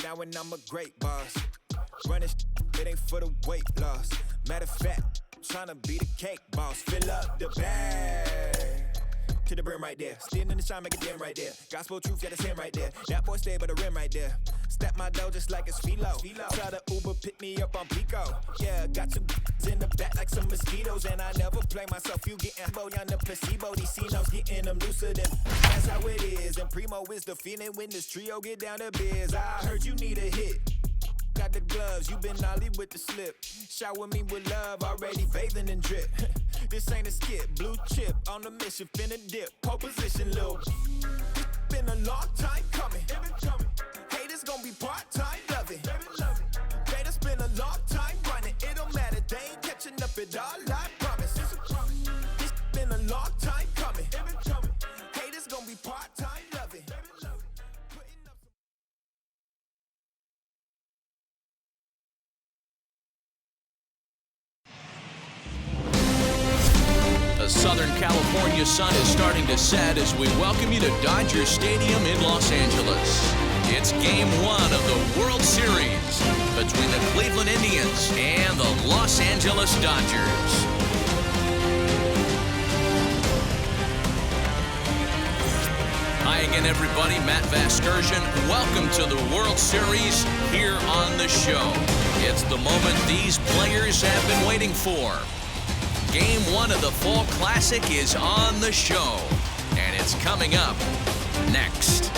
now and I'm a great boss. Running it ain't for the weight loss. Matter of fact, tryna be the cake boss. Fill up the bag to the brim right there. Standing in the shine, make it dim right there. Gospel truth, yeah, that's him right there. That boy stay by the rim right there. Step my dough just like it's philo. Try to Uber, pick me up on Pico. Yeah, got two in the back like some mosquitoes. And I never play myself, you getting boy on the placebo. These C-notes getting them looser than that's how it is. And Primo is the feeling when this trio get down to biz. I heard you need a hit. Got the gloves, you been ollie with the slip. Shower me with love, already bathing in drip. This ain't a skip, blue chip on the mission, finna dip. Pole position, lil'. Been a long time coming. Haters gon' be part-time, love it. Haters been a long time running. It don't matter, they ain't catching up at all, I promise. It's been a long time coming. Haters gon' be part-time, love it. The Southern California sun is starting to set as we welcome you to Dodger Stadium in Los Angeles. It's Game 1 of the World Series between the Cleveland Indians and the Los Angeles Dodgers. Hi again, everybody. Matt Vasgersian. Welcome to the World Series here on the show. It's the moment these players have been waiting for. Game 1 of the Fall Classic is on the show, and it's coming up next.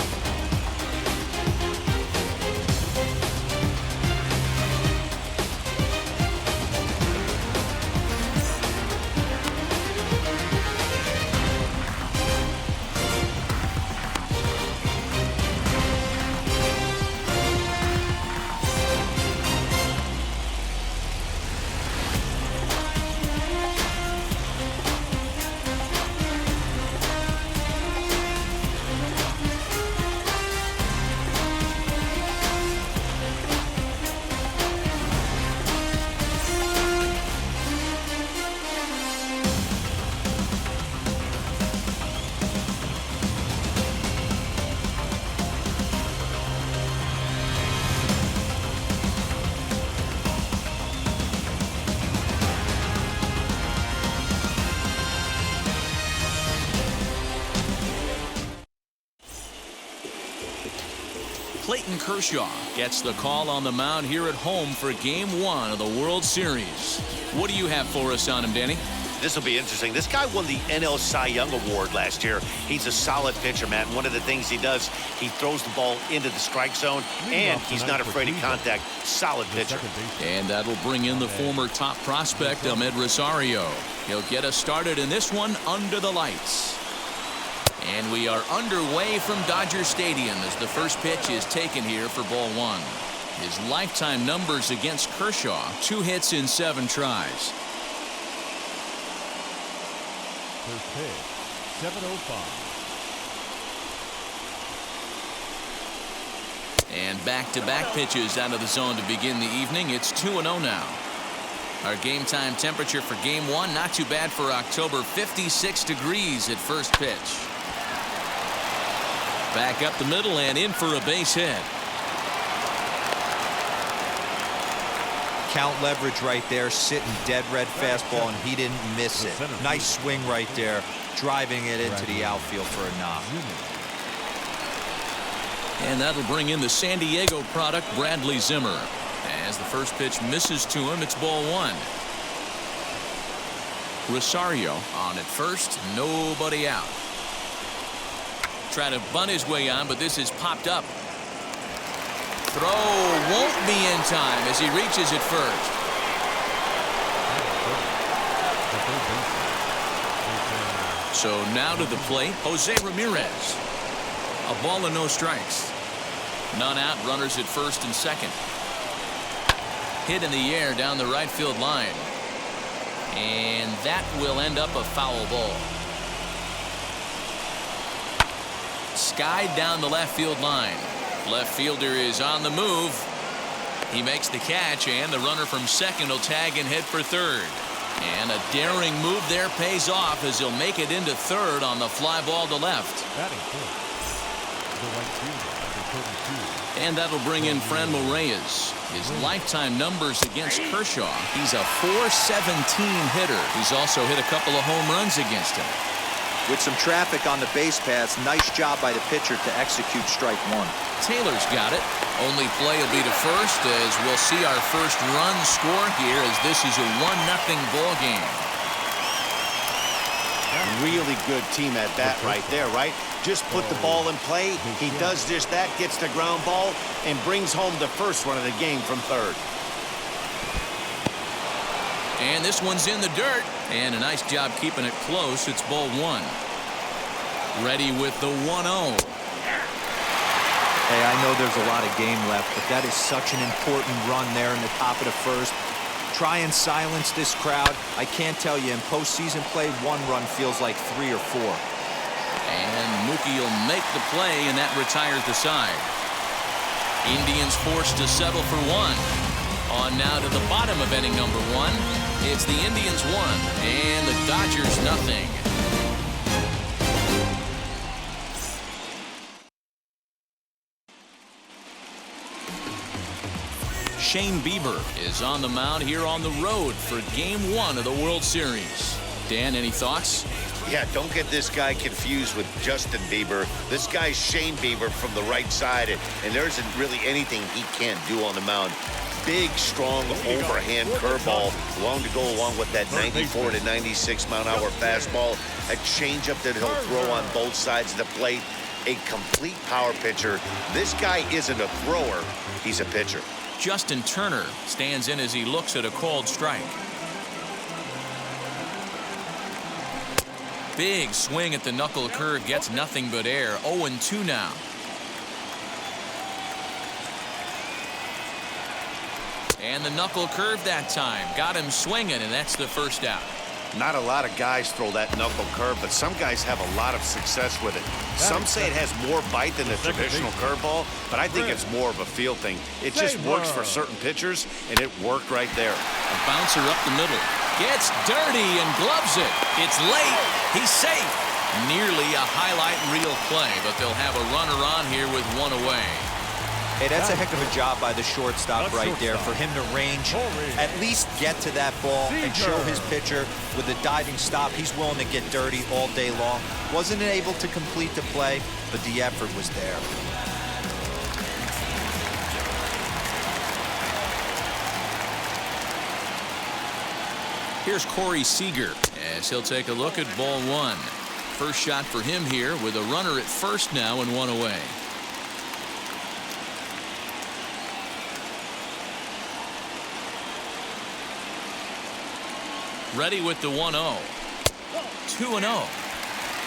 Clayton Kershaw gets the call on the mound here at home for Game 1 of the World Series. What do you have for us on him, Danny? This will be interesting. This guy won the NL Cy Young Award last year. He's a solid pitcher, Matt. And one of the things he does, he throws the ball into the strike zone, and he's not afraid of contact. Solid pitcher. And that'll bring in the former top prospect, Amed Rosario. He'll get us started in this one under the lights. And we are underway from Dodger Stadium as the first pitch is taken here for ball 1. His lifetime numbers against Kershaw, 2 hits in 7 tries. First pitch, 7:05. And back-to-back pitches out of the zone to begin the evening. It's 2-0 now. Our game time temperature for Game 1, not too bad for October, 56 degrees at first pitch. Back up the middle and in for a base hit. Count leverage right there, sitting dead red fastball, and he didn't miss it. Nice swing right there, driving it into the outfield for a knock. And that'll bring in the San Diego product, Bradley Zimmer. As the first pitch misses to him, it's ball 1. Rosario on at first, nobody out. Trying to bunt his way on, but this is popped up. Throw won't be in time as he reaches it first. So now to the plate, Jose Ramirez. A ball and no strikes. None out, runners at first and second. Hit in the air down the right field line. And that will end up a foul ball. Skied down the left field line. Left fielder is on the move. He makes the catch, and the runner from second will tag and hit for third. And a daring move there pays off as he'll make it into third on the fly ball to left. Batting first, the right fielder, And that'll bring in Franmil Reyes. His lifetime numbers against Kershaw. He's a .417 hitter. He's also hit a couple of home runs against him. With some traffic on the base paths, nice job by the pitcher to execute strike one. Taylor's got it. Only play will be to first as we'll see our first run score here as this is a 1-0 ball game. Really good team at bat right there, right? Just put the ball in play. He does just that, gets the ground ball, and brings home the first run of the game from third. And this one's in the dirt. And a nice job keeping it close. It's ball one. Ready with the 1-0. Hey, I know there's a lot of game left, but that is such an important run there in the top of the first. Try and silence this crowd. I can't tell you, in postseason play, one run feels like 3 or 4. And Mookie will make the play, and that retires the side. Indians forced to settle for one. On now to the bottom of inning number 1. It's the Indians 1 and the Dodgers nothing. Shane Bieber is on the mound here on the road for Game 1 of the World Series. Dan, any thoughts? Yeah, don't get this guy confused with Justin Bieber. This guy's Shane Bieber from the right side, and there isn't really anything he can't do on the mound. Big, strong, overhand curveball to go along with that 94 to 96 mile-an-hour fastball. A changeup that he'll throw on both sides of the plate. A complete power pitcher. This guy isn't a thrower. He's a pitcher. Justin Turner stands in as he looks at a called strike. Big swing at the knuckle curve, gets nothing but air. 0-2 now. And the knuckle curve that time. Got him swinging, and that's the first out. Not a lot of guys throw that knuckle curve, but some guys have a lot of success with it. Some say it has more bite than the traditional curveball, but I think it's more of a feel thing. It just works for certain pitchers, and it worked right there. A bouncer up the middle. Gets dirty and gloves it. It's late. He's safe. Nearly a highlight reel play, but they'll have a runner on here with one away. Hey, that's a heck of a job by the shortstop right there for him to range, at least get to that ball and show his pitcher with a diving stop. He's willing to get dirty all day long. Wasn't able to complete the play, but the effort was there. Here's Corey Seager as he'll take a look at ball one. First shot for him here with a runner at first now and one away. Ready with the 1-0. 2-0.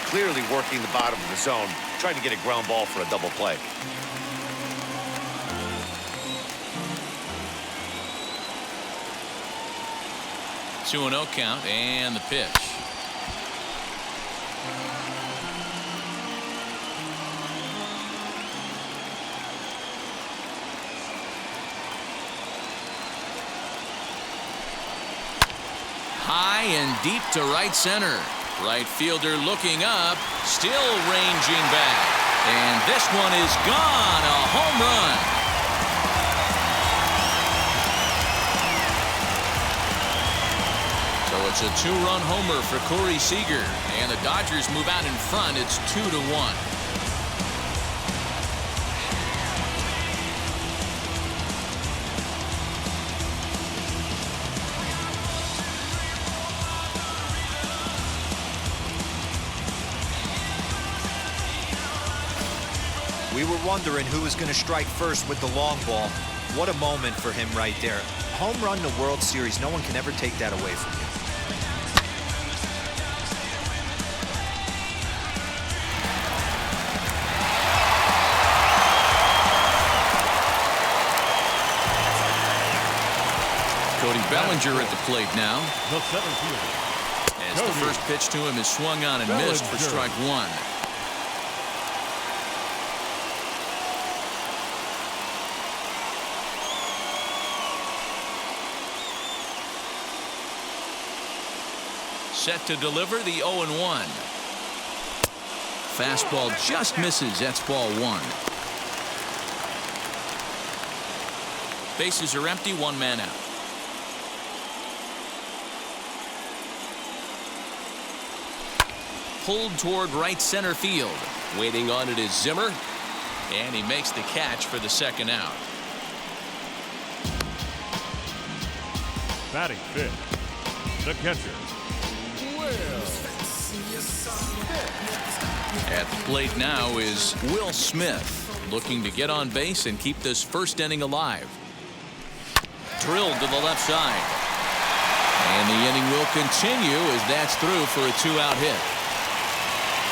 Clearly working the bottom of the zone, trying to get a ground ball for a double play. Two 2-0 count and the pitch. High and deep to right center. Right fielder looking up, still ranging back. And this one is gone, a home run. So it's a 2-run homer for Corey Seager. And the Dodgers move out in front. It's 2-1. We were wondering who was going to strike first with the long ball. What a moment for him right there. Home run in the World Series. No one can ever take that away from you. Cody Bellinger at the plate now. As the first pitch to him is swung on and missed for strike one. Set to deliver the 0-1. Fastball just misses. That's ball one. Bases are empty, one man out. Pulled toward right center field. Waiting on it is Zimmer, and he makes the catch for the second out. Batting fifth, the catcher, Will Smith. At the plate now is Will Smith, looking to get on base and keep this first inning alive. Drilled to the left side. And the inning will continue as that's through for a two-out hit.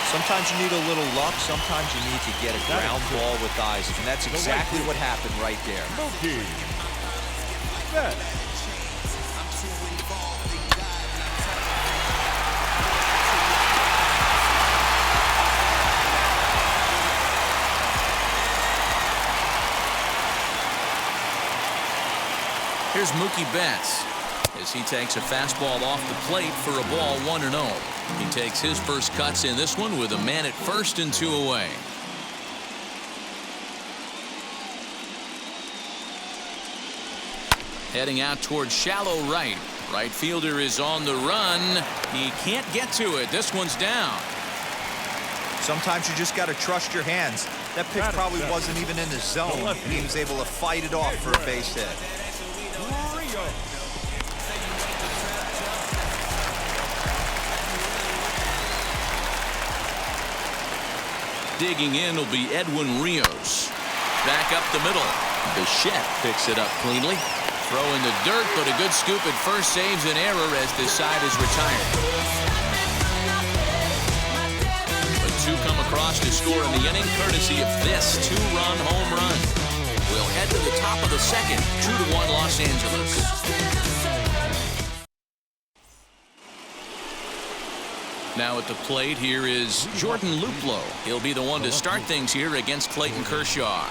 Sometimes you need a little luck. Sometimes you need to get a ground ball with eyes. And that's exactly what happened right there. Mookie Betts. Here's Mookie Betts as he takes a fastball off the plate for a ball 1-0. He takes his first cuts in this one with a man at first and 2 away. Heading out towards shallow right. Right fielder is on the run. He can't get to it. This one's down. Sometimes you just got to trust your hands. That pitch probably wasn't even in the zone, and he was able to fight it off for a base hit. Digging in will be Edwin Rios. Back up the middle. Bichette picks it up cleanly. Throw in the dirt, but a good scoop at first saves an error as this side is retired. But two come across to score in the inning, courtesy of this two-run home run. We'll head to the top of the second, 2-1 Los Angeles. Now at the plate, here is Jordan Luplow. He'll be the one to start things here against Clayton Kershaw.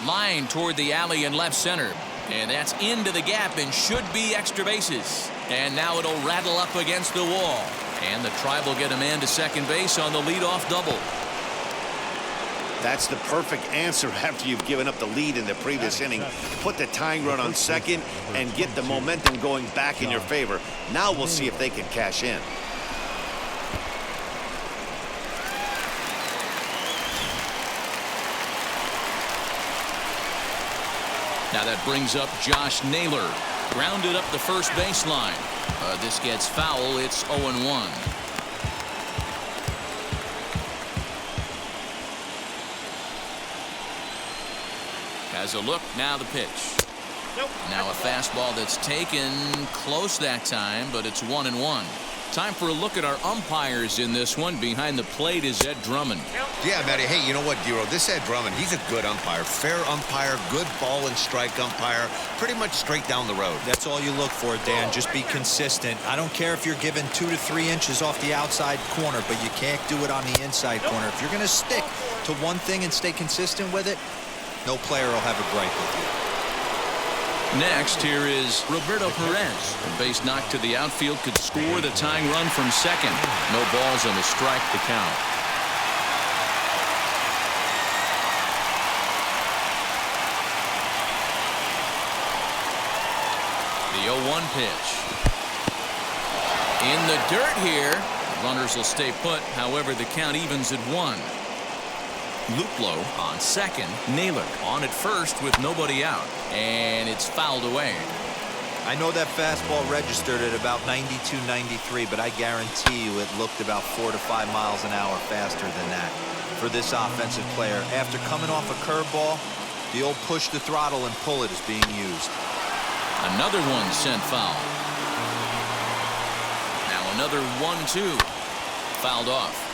Line toward the alley in left center. And that's into the gap and should be extra bases. And now it'll rattle up against the wall. And the Tribe will get a man to second base on the leadoff double. That's the perfect answer after you've given up the lead in the previous inning. Put the tying run on second and get the momentum going back in your favor. Now we'll see if they can cash in. Now that brings up Josh Naylor. Grounded up the first baseline. This gets foul. It's 0-1. Has a look. Now the pitch. Now a fastball that's taken close that time, but it's 1-1. Time for a look at our umpires in this one. Behind the plate is Ed Drummond. Yeah, Matty. Hey, you know what, Dero? This Ed Drummond, he's a good umpire. Fair umpire, good ball and strike umpire. Pretty much straight down the road. That's all you look for, Dan. Just be consistent. I don't care if you're given 2 to 3 inches off the outside corner, but you can't do it on the inside corner. If you're going to stick to one thing and stay consistent with it, no player will have a gripe with you. Next, here is Roberto Perez. A base knock to the outfield could score the tying run from second. No balls on the strike to count. The 0-1 pitch. In the dirt here. Runners will stay put. However, the count evens at 1. Luplow on second. Naylor on at first with nobody out. And it's fouled away. I know that fastball registered at about 92, 93, but I guarantee you it looked about 4 to 5 miles an hour faster than that for this offensive player. After coming off a curveball, the old push the throttle and pull it is being used. Another one sent foul. Now another 1-2. Fouled off.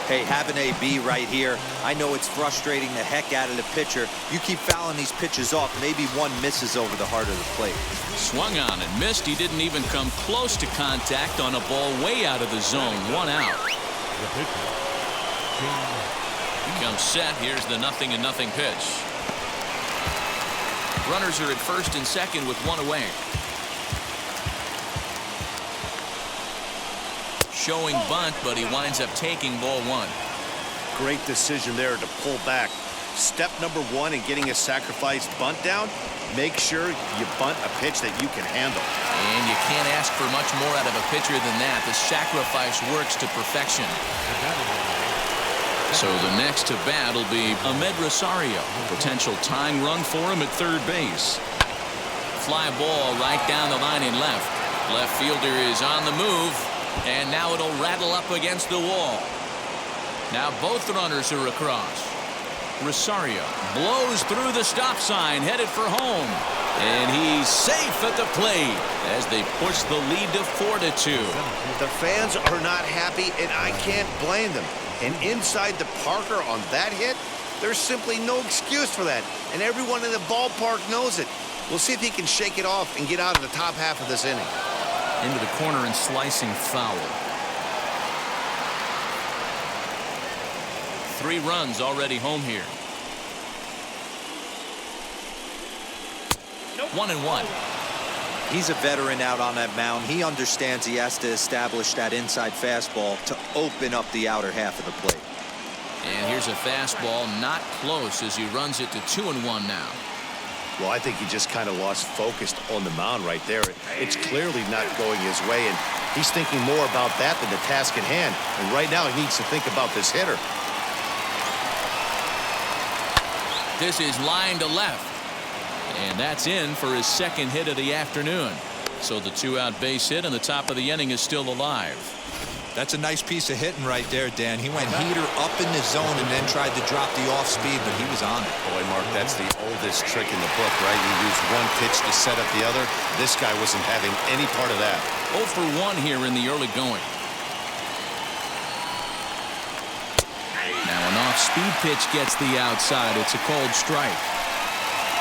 Hey, have an AB right here. I know it's frustrating the heck out of the pitcher. You keep fouling these pitches off, maybe one misses over the heart of the plate. Swung on and missed. He didn't even come close to contact on a ball way out of the zone. 1 out. The pitcher, He comes set. Here's the 0-0 pitch. Runners are at first and second with 1 away. Showing bunt, but he winds up taking ball 1. Great decision there to pull back. step number one in getting a sacrificed bunt down, make sure you bunt a pitch that you can handle. And you can't ask for much more out of a pitcher than that. The sacrifice works to perfection. So the next to bat will be Amed Rosario. Potential tying run for him at third base. Fly ball right down the line in left. Left fielder is on the move, and now it'll rattle up against the wall. Now both runners are across. Rosario blows through the stop sign, headed for home. And he's safe at the plate as they push the lead to 4-2. The fans are not happy, and I can't blame them. And inside the Parker on that hit, there's simply no excuse for that. And everyone in the ballpark knows it. We'll see if he can shake it off and get out of the top half of this inning. Into the corner and slicing foul. 3 runs already home here. 1-1. He's a veteran out on that mound. He understands he has to establish that inside fastball to open up the outer half of the plate. And here's a fastball not close as he runs it to 2-1 now. Well, I think he just kind of lost focus on the mound right there. It's clearly not going his way, and he's thinking more about that than the task at hand. And right now he needs to think about this hitter. This is line to left. And that's in for his second hit of the afternoon. So the 2-out base hit and the top of the inning is still alive. That's a nice piece of hitting right there, Dan. He went heater up in the zone and then tried to drop the off speed, but he was on it. Boy, Mark, that's the oldest trick in the book, right? You use one pitch to set up the other. This guy wasn't having any part of that. 0 for 1 here in the early going. Now an off-speed pitch gets the outside. It's a called strike.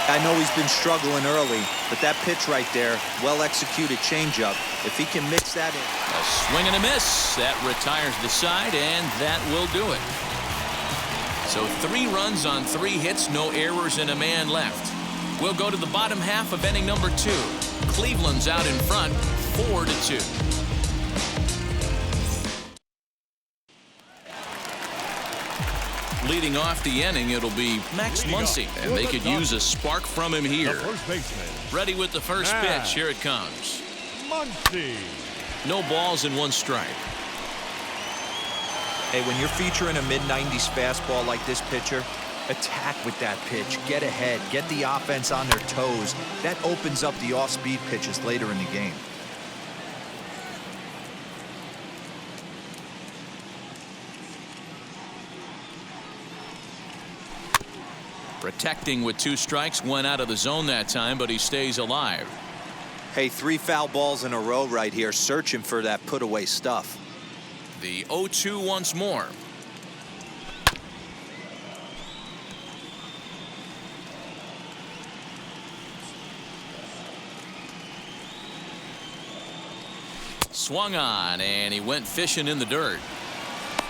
I know he's been struggling early, but that pitch right there, well-executed changeup, if he can mix that in. A swing and a miss. That retires the side, and that will do it. So 3 runs on 3 hits, no errors, and a man left. We'll go to the bottom half of inning number 2. Cleveland's out in front, 4-2. Leading off the inning, it'll be Max Muncy, and they could use a spark from him here. First baseman. Ready with the first pitch. Here it comes. Muncy. No balls and 1 strike. Hey, when you're featuring a mid-90s fastball like this pitcher, attack with that pitch. Get ahead. Get the offense on their toes. That opens up the off-speed pitches later in the game. Protecting with 2 strikes, went out of the zone that time, but he stays alive. Hey, 3 foul balls in a row right here, searching for that put-away stuff. The 0-2 once more. Swung on, and he went fishing in the dirt.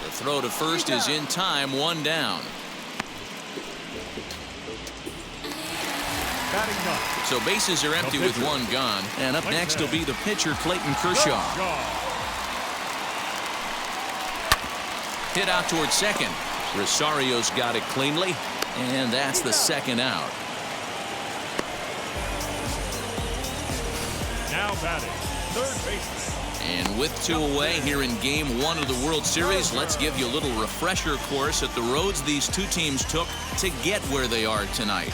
The throw to first is in time, 1 down. So bases are empty with 1 gone. And up next will be the pitcher, Clayton Kershaw. Hit out towards second. Rosario's got it cleanly. And that's the 2nd out. Now batting, third baseman. And with 2 away here in Game 1 of the World Series, let's give you a little refresher course at the roads these 2 teams took to get where they are tonight.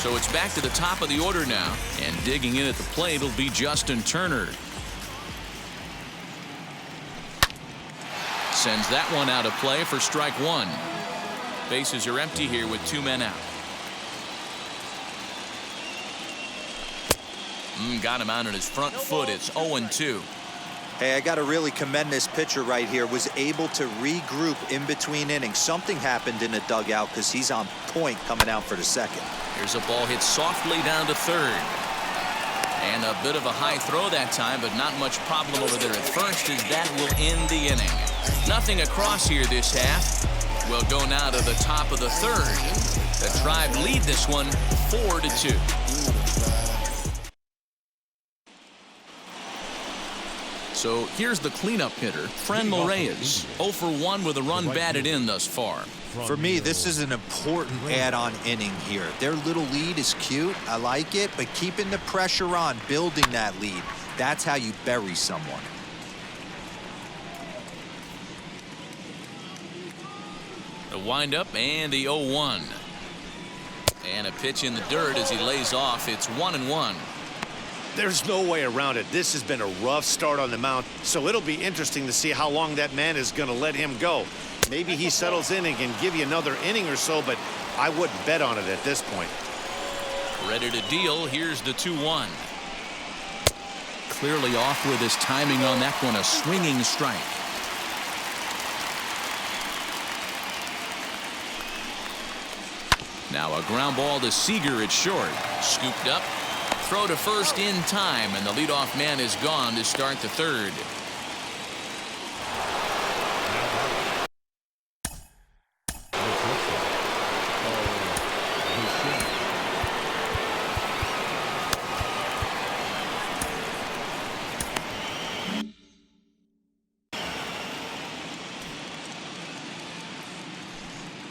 So it's back to the top of the order now, and digging in at the plate will be Justin Turner. Sends that one out of play for strike 1. Bases are empty here with 2 men out. Got him out on his front foot. It's 0-2. Hey, I got to really commend this pitcher right here. Was able to regroup in between innings. Something happened in the dugout because he's on point coming out for the 2nd. Here's a ball hit softly down to 3rd. And a bit of a high throw that time, but not much problem over there at first, as that will end the inning. Nothing across here this half. We'll go now to the top of the 3rd. The Tribe lead this one 4-2. So here's the cleanup hitter, Franmil Reyes. 0 for 1 with a run batted in thus far. For me, this is an important add-on inning here. Their little lead is cute. I like it, but keeping the pressure on, building that lead, that's how you bury someone. The windup and the 0-1. And a pitch in the dirt as he lays off. It's 1-1. There's no way around it. This has been a rough start on the mound, so it'll be interesting to see how long that man is going to let him go. Maybe he settles in and can give you another inning or so, but I wouldn't bet on it at this point. Ready to deal. Here's the 2-1. Clearly off with his timing on that one. A swinging strike. Now a ground ball to Seager at short. Scooped up. Throw to first in time, and the leadoff man is gone to start the third.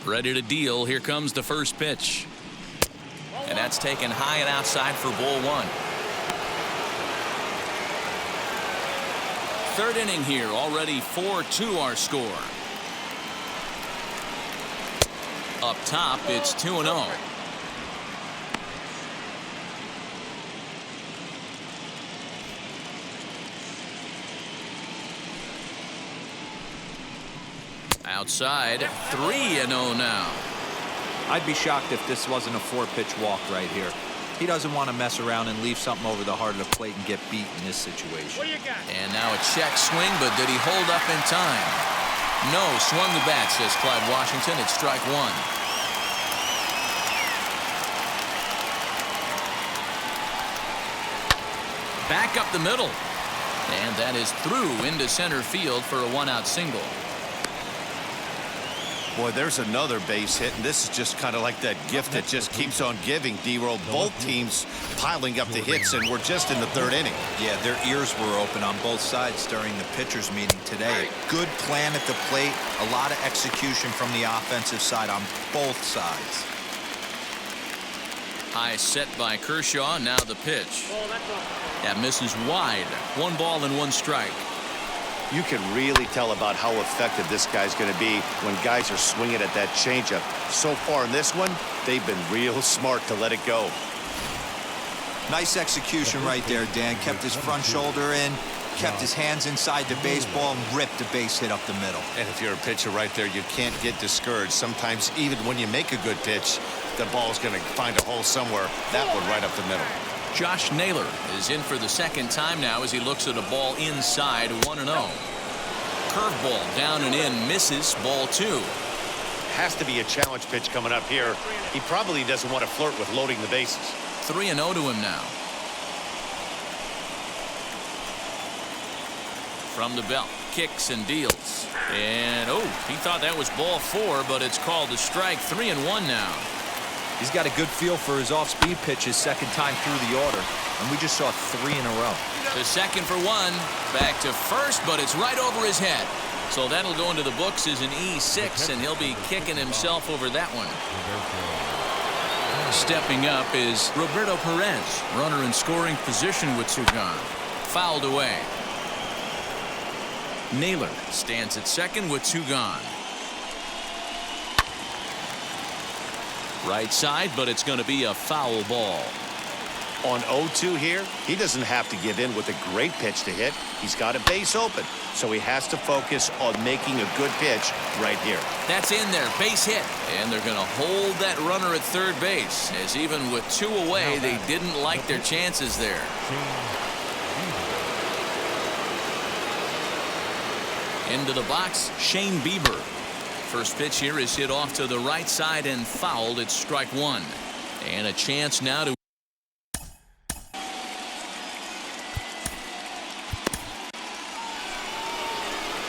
Ready to deal. Here comes the first pitch. And that's taken high and outside for ball one. Third inning here. Already 4-2 our score. Up top, it's 2-0. Outside, 3-0 now. I'd be shocked if this wasn't a 4-pitch walk right here. He doesn't want to mess around and leave something over the heart of the plate and get beat in this situation. And now a check swing, but did he hold up in time? No, swung the bat, says Clyde Washington. It's strike one. Back up the middle. And that is through into center field for a one-out single. Boy, there's another base hit, and this is just kind of like that gift that just keeps on giving, D-Roll. Both teams piling up the hits, and we're just in the third inning. Yeah, their ears were open on both sides during the pitchers' meeting today. Good plan at the plate, a lot of execution from the offensive side on both sides. High set by Kershaw. Now the pitch. That misses wide. 1 ball and 1 strike. You can really tell about how effective this guy's going to be when guys are swinging at that changeup. So far in this one, they've been real smart to let it go. Nice execution right there, Dan. Kept his front shoulder in, kept his hands inside the baseball, and ripped the base hit up the middle. And if you're a pitcher right there, you can't get discouraged. Sometimes even when you make a good pitch, the ball's going to find a hole somewhere. That one right up the middle. Josh Naylor is in for the second time now as he looks at a ball inside. 1-0. Curveball down and in, misses. Ball 2. Has to be a challenge pitch coming up here. He probably doesn't want to flirt with loading the bases. 3-0 to him now. From the belt, kicks and deals. And he thought that was ball 4, but it's called a strike. 3-1 now. He's got a good feel for his off-speed pitches second time through the order, and we just saw 3 in a row. The second for 1, back to first, but it's right over his head. So that'll go into the books as an E6, and he'll be kicking himself over that one. Stepping up is Roberto Perez, runner in scoring position with 2 gone. Fouled away. Naylor stands at second with 2 gone. Right side, but it's going to be a foul ball. On 0-2 here, he doesn't have to give in with a great pitch to hit. He's got a base open, so he has to focus on making a good pitch right here. That's in there, base hit. And they're going to hold that runner at third base, as even with 2 away, they didn't like their chances there. Into the box, Shane Bieber. First pitch here is hit off to the right side and fouled. It's strike 1. And a chance now to.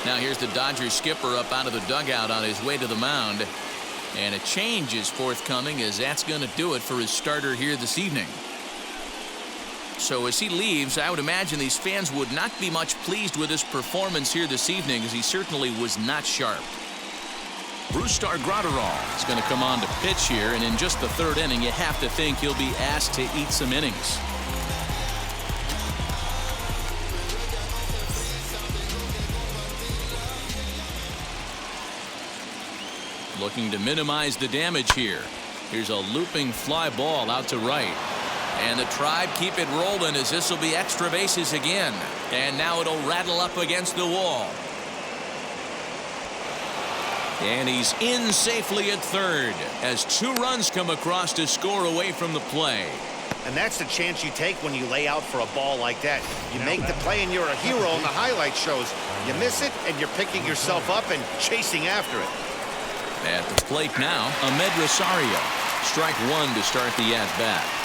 Now here's the Dodgers skipper up out of the dugout on his way to the mound. And a change is forthcoming, as that's going to do it for his starter here this evening. So as he leaves, I would imagine these fans would not be much pleased with his performance here this evening, as he certainly was not sharp. Brusdar Graterol is going to come on to pitch here, and in just the third inning, you have to think he'll be asked to eat some innings. Looking to minimize the damage here. Here's a looping fly ball out to right. And the Tribe keep it rolling as this will be extra bases again. And now it'll rattle up against the wall. And he's in safely at third as 2 runs come across to score away from the play. And that's the chance you take when you lay out for a ball like that. You make the play and you're a hero in the highlight shows. You miss it and you're picking yourself up and chasing after it. At the plate now, Amed Rosario. Strike 1 to start the at-bat.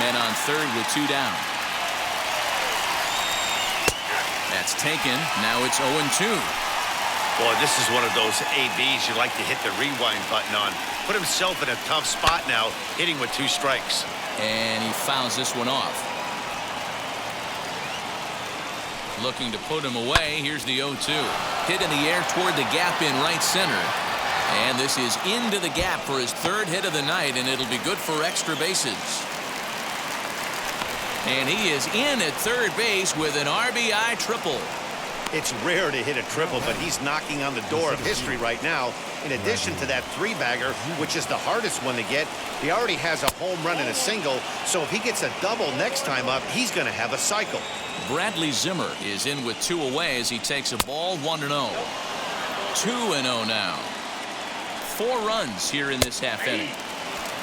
Men on third with 2 down. That's taken. Now it's 0-2. Boy, this is one of those ABs you like to hit the rewind button on. Put himself in a tough spot now, hitting with 2 strikes. And he fouls this one off. Looking to put him away. Here's the 0-2. Hit in the air toward the gap in right center. And this is into the gap for his 3rd hit of the night, and it'll be good for extra bases. And he is in at third base with an RBI triple. It's rare to hit a triple, but he's knocking on the door of history right now. In addition to that 3-bagger, which is the hardest one to get, he already has a home run and a single, so if he gets a double next time up, he's going to have a cycle. Bradley Zimmer is in with 2 away as he takes a ball 1-0. 2-0 now. 4 runs here in this half inning.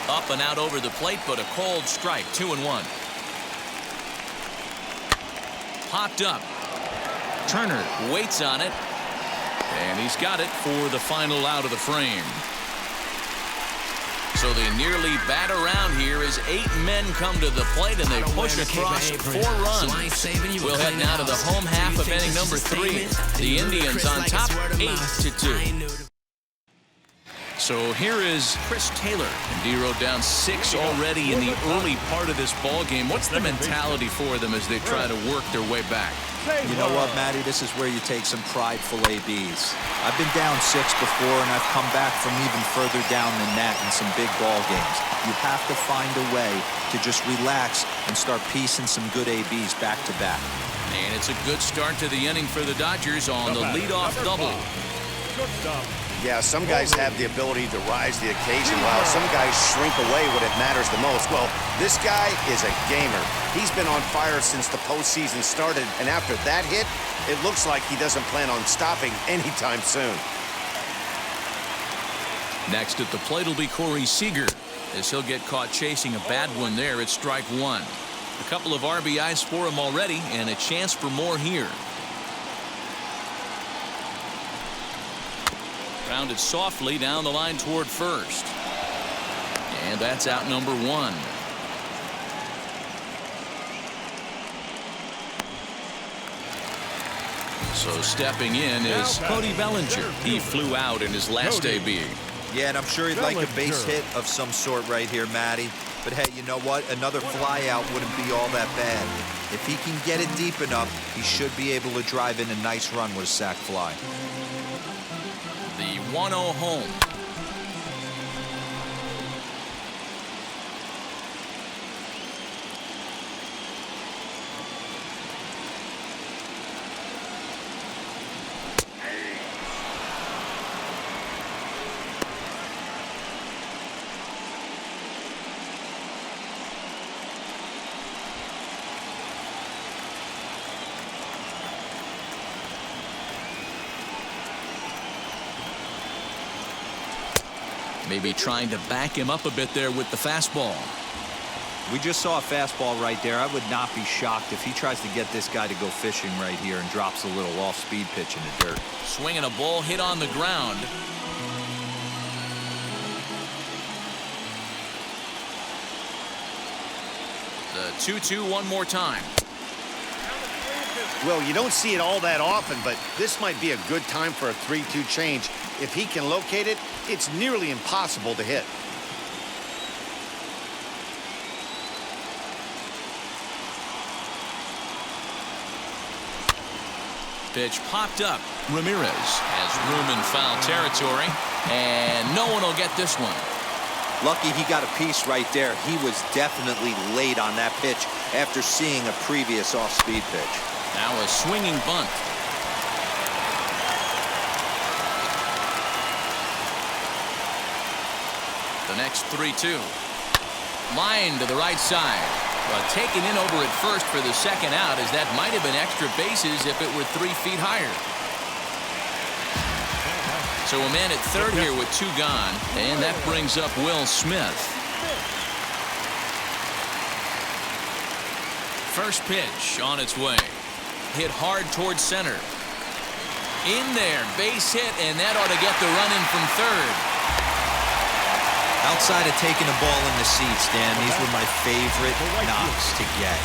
Up and out over the plate, but a cold strike. 2-1. Popped up. Turner waits on it. And he's got it for the final out of the frame. So they nearly bat around here as 8 men come to the plate and they push across 4 runs. We'll head now to the home half of inning number 3. The Indians on top 8-2. So here is Chris Taylor, and Dero down 6 already in the early part of this ball game. What's the mentality for them as they try to work their way back? You know what, Matty? This is where you take some prideful ABs. I've been down 6 before, and I've come back from even further down than that in some big ball games. You have to find a way to just relax and start piecing some good ABs back to back. And it's a good start to the inning for the Dodgers on the leadoff double. Yeah, some guys have the ability to rise to the occasion while some guys shrink away when it matters the most. Well, this guy is a gamer. He's been on fire since the postseason started, and after that hit, it looks like he doesn't plan on stopping anytime soon. Next at the plate will be Corey Seager as he'll get caught chasing a bad one there at strike 1. A couple of RBIs for him already and a chance for more here. Grounded softly down the line toward first. And that's out number 1. So stepping in is Cody Bellinger. He flew out in his last AB. Yeah, and I'm sure he'd like a base hit of some sort right here, Matty. But hey, you know what? Another fly out wouldn't be all that bad. If he can get it deep enough, he should be able to drive in a nice run with a sac fly. The 1-0 home. Maybe trying to back him up a bit there with the fastball. We just saw a fastball right there. I would not be shocked if he tries to get this guy to go fishing right here and drops a little off-speed pitch in the dirt. Swinging a ball hit on the ground. The 2-2 one more time. Well, you don't see it all that often, but this might be a good time for a 3-2 change. If he can locate it, it's nearly impossible to hit. Pitch popped up. Ramirez has room in foul territory, and no one will get this one. Lucky he got a piece right there. He was definitely late on that pitch after seeing a previous off-speed pitch. Now a swinging bunt. The next 3-2. Line to the right side. But taken in over at first for the second out, as that might have been extra bases if it were 3 feet higher. So a man at third here with 2 gone, and that brings up Will Smith. First pitch on its way. Hit hard towards center. In there, base hit, and that ought to get the run in from third. Outside of taking the ball in the seats, Dan, these were my favorite knocks to get.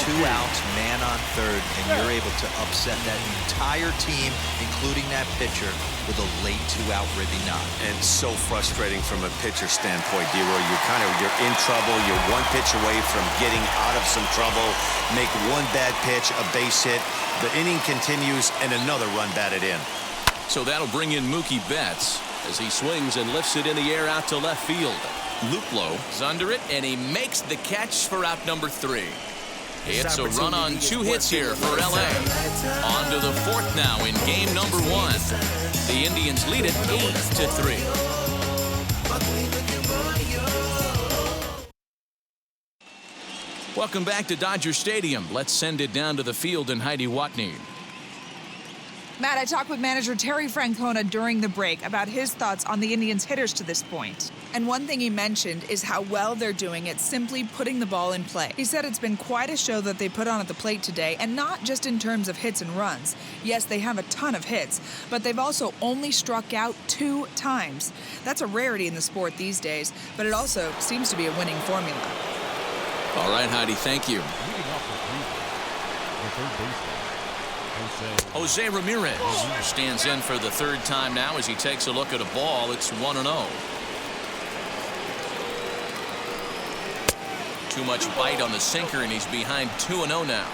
2 outs, man on third, and you're able to upset that entire team, including that pitcher, with a late 2-out ribby knock. And so frustrating from a pitcher standpoint, D-Roy. You're in trouble. You're 1 pitch away from getting out of some trouble. Make 1 bad pitch, a base hit. The inning continues, and another run batted in. So that'll bring in Mookie Betts as he swings and lifts it in the air out to left field. Luplow is under it, and he makes the catch for out number 3. It's a run on 2 hits here for L.A. On to the 4th now in game number 1. The Indians lead it 8-3. Welcome back to Dodger Stadium. Let's send it down to the field and Heidi Watney. Matt, I talked with manager Terry Francona during the break about his thoughts on the Indians' hitters to this point. And one thing he mentioned is how well they're doing at simply putting the ball in play. He said it's been quite a show that they put on at the plate today, and not just in terms of hits and runs. Yes, they have a ton of hits, but they've also only struck out 2 times. That's a rarity in the sport these days, but it also seems to be a winning formula. All right, Heidi, thank you. Jose Ramirez stands in for the 3rd time now as he takes a look at a ball. It's 1-0. Too much bite on the sinker, and he's behind 2-0 now.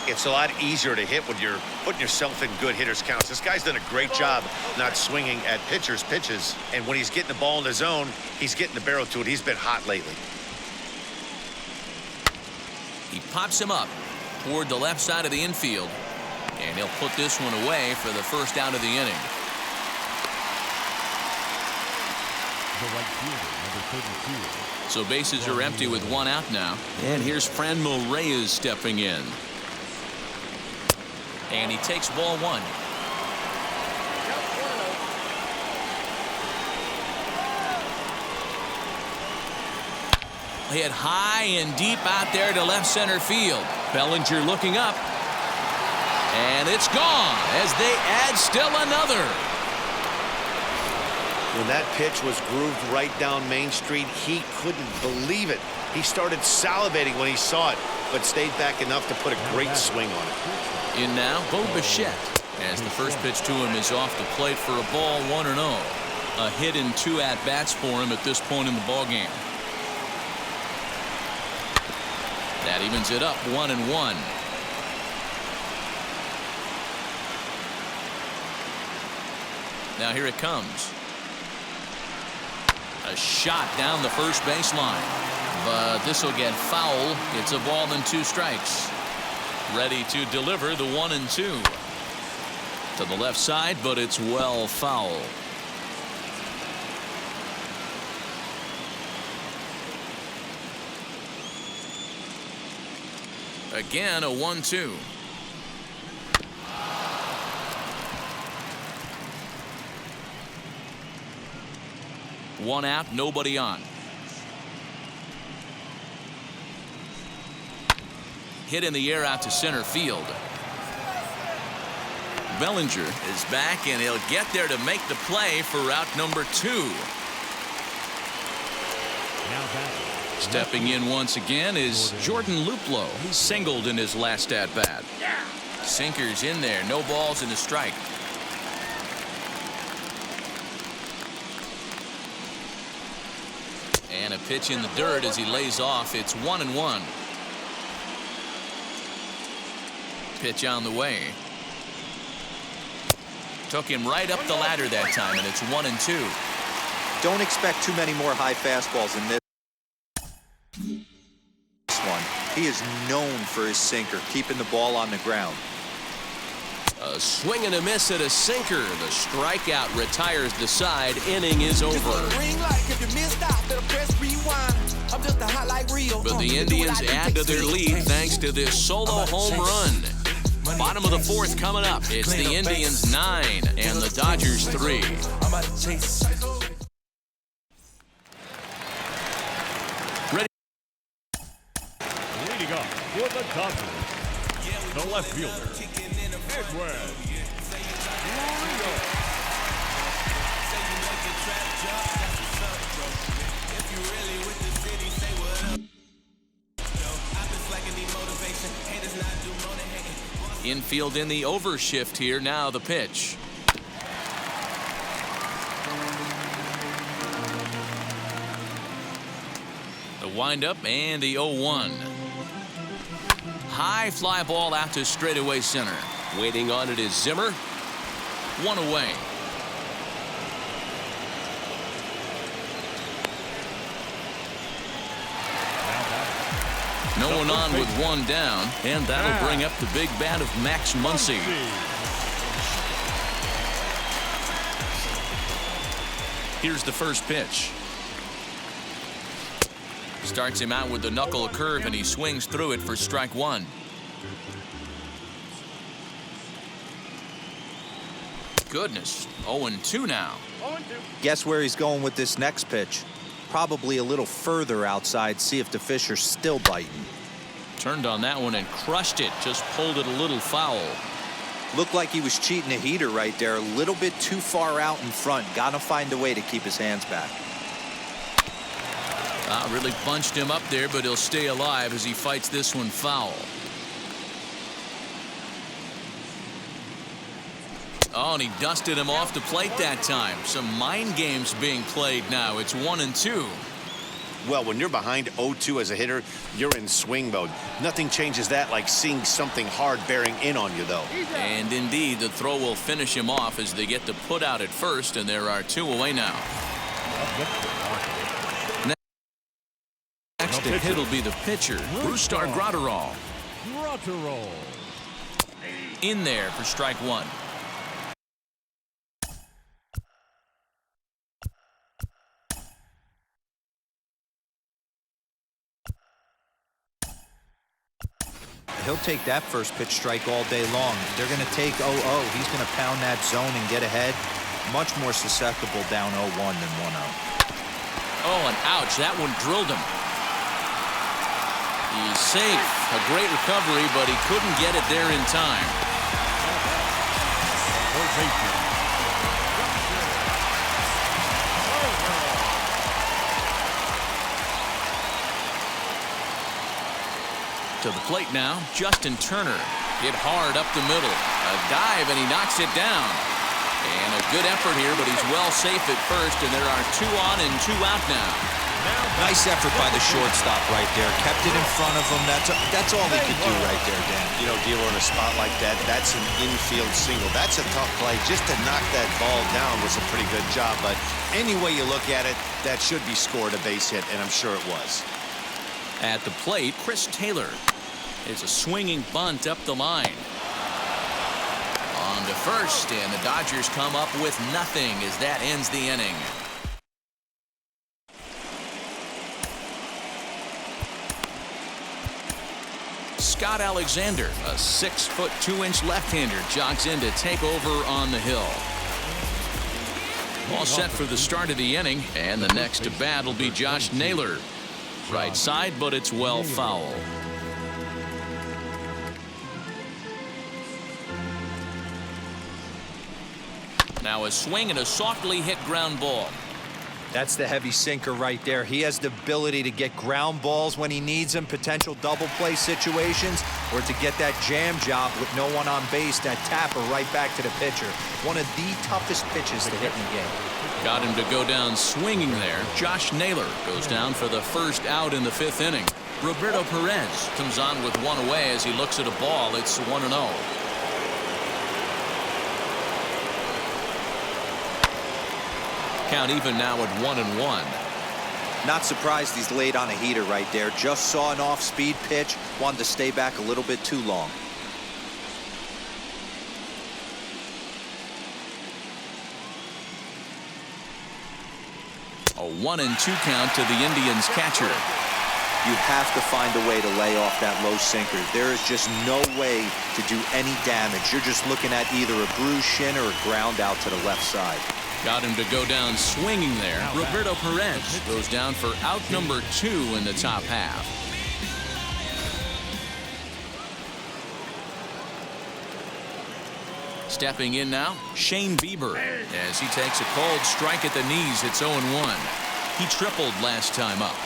It's a lot easier to hit when you're putting yourself in good hitters' counts. This guy's done a great job not swinging at pitchers' pitches, and when he's getting the ball in the zone, he's getting the barrel to it. He's been hot lately. He pops him up toward the left side of the infield, and he'll put this one away for the first out of the inning. So bases are empty with 1 out now. And here's Franmil Reyes stepping in. And he takes ball 1. Hit high and deep out there to left center field. Bellinger looking up. And it's gone as they add still another. When that pitch was grooved right down Main Street, he couldn't believe it. He started salivating when he saw it, but stayed back enough to put a great swing on it. In now, Bo Bichette, as the first pitch to him is off the plate for a ball, 1-0. A hit in 2 at-bats for him at this point in the ballgame. That evens it up 1-1. Now here it comes. A shot down the first baseline, but this will get foul. It's a ball and 2 strikes. Ready to deliver the 1-2 to the left side, but it's well foul. Again, a 1-2. One out, nobody on. Hit in the air out to center field. Bellinger is back, and he'll get there to make the play for route number 2. Stepping in once again is Jordan Luplow. He singled in his last at-bat. Sinkers in there, no balls and a strike. And a pitch in the dirt as he lays off. It's 1-1. Pitch on the way. Took him right up the ladder that time, and it's 1-2. Don't expect too many more high fastballs in this one. He is known for his sinker, keeping the ball on the ground. A swing and a miss at a sinker. The strikeout retires the side. Inning is over. But the Indians add to their lead thanks to this solo home run. Bottom of the fourth coming up. It's the Indians 9 and the Dodgers 3. Leading up for the Dodgers, the left fielder, Edwin Murillo. Infield in the overshift here. Now the pitch. The windup and the 0-1. High fly ball out to straightaway center. Waiting on it is Zimmer. One away. No one on with one down, and that'll bring up the big bat of Max Muncy. Here's the first pitch. Starts him out with the knuckle curve, and he swings through it for strike one. Goodness, 0-2 now. Guess where he's going with this next pitch? Probably a little further outside, see if the fish are still biting. Turned on that one and crushed it, just pulled it a little foul. Looked like he was cheating a heater right there, a little bit too far out in front. Gotta find a way to keep his hands back. Really bunched him up there, but he'll stay alive as he fights this one foul. Oh, and he dusted him off the plate that time. Some mind games being played now. It's 1-2. Well, when you're behind 0-2 as a hitter, you're in swing mode. Nothing changes that like seeing something hard bearing in on you, though. And indeed, the throw will finish him off as they get the put out at first, and there are two away now. Next to hit will be the pitcher, Brusdar Graterol. In there for strike one. He'll take that first pitch strike all day long. They're going to take 0-0. He's going to pound that zone and get ahead. Much more susceptible down 0-1 than 1-0. Oh, and ouch, that one drilled him. He's safe. A great recovery, but he couldn't get it there in time. To the plate now, Justin Turner. Hit hard up the middle. A dive, and he knocks it down. And a good effort here, but he's well safe at first, and there are 2 on and 2 out now. Nice effort by the shortstop right there. Kept it in front of him. That's all he could do right there, Dan. You know, D'Lo, in a spot like that, that's an infield single. That's a tough play. Just to knock that ball down was a pretty good job. But any way you look at it, that should be scored a base hit, and I'm sure it was. At the plate, Chris Taylor. It's a swinging bunt up the line. On to first, and the Dodgers come up with nothing as that ends the inning. Scott Alexander, a 6-foot 2-inch left-hander, jogs in to take over on the hill. All set for the start of the inning, and the next to bat will be Josh Naylor. Right side, but it's well foul. Now a swing and a softly hit ground ball. That's the heavy sinker right there. He has the ability to get ground balls when he needs them, potential double play situations, or to get that jam job with no one on base, that tapper right back to the pitcher. One of the toughest pitches to hit in the game. Got him to go down swinging there. Josh Naylor goes down for the first out in the 5th inning. Roberto Perez comes on with one away as he looks at a ball. It's 1-0. Count even now at 1-1. Not surprised he's laid on a heater right there. Just saw an off-speed pitch. Wanted to stay back a little bit too long. A 1-2 count to the Indians catcher. You have to find a way to lay off that low sinker. There is just no way to do any damage. You're just looking at either a bruised shin or a ground out to the left side. Got him to go down swinging there. Roberto Perez goes down for out number 2 in the top half. Stepping in now, Shane Bieber, as he takes a cold strike at the knees. It's 0-1. He tripled last time up.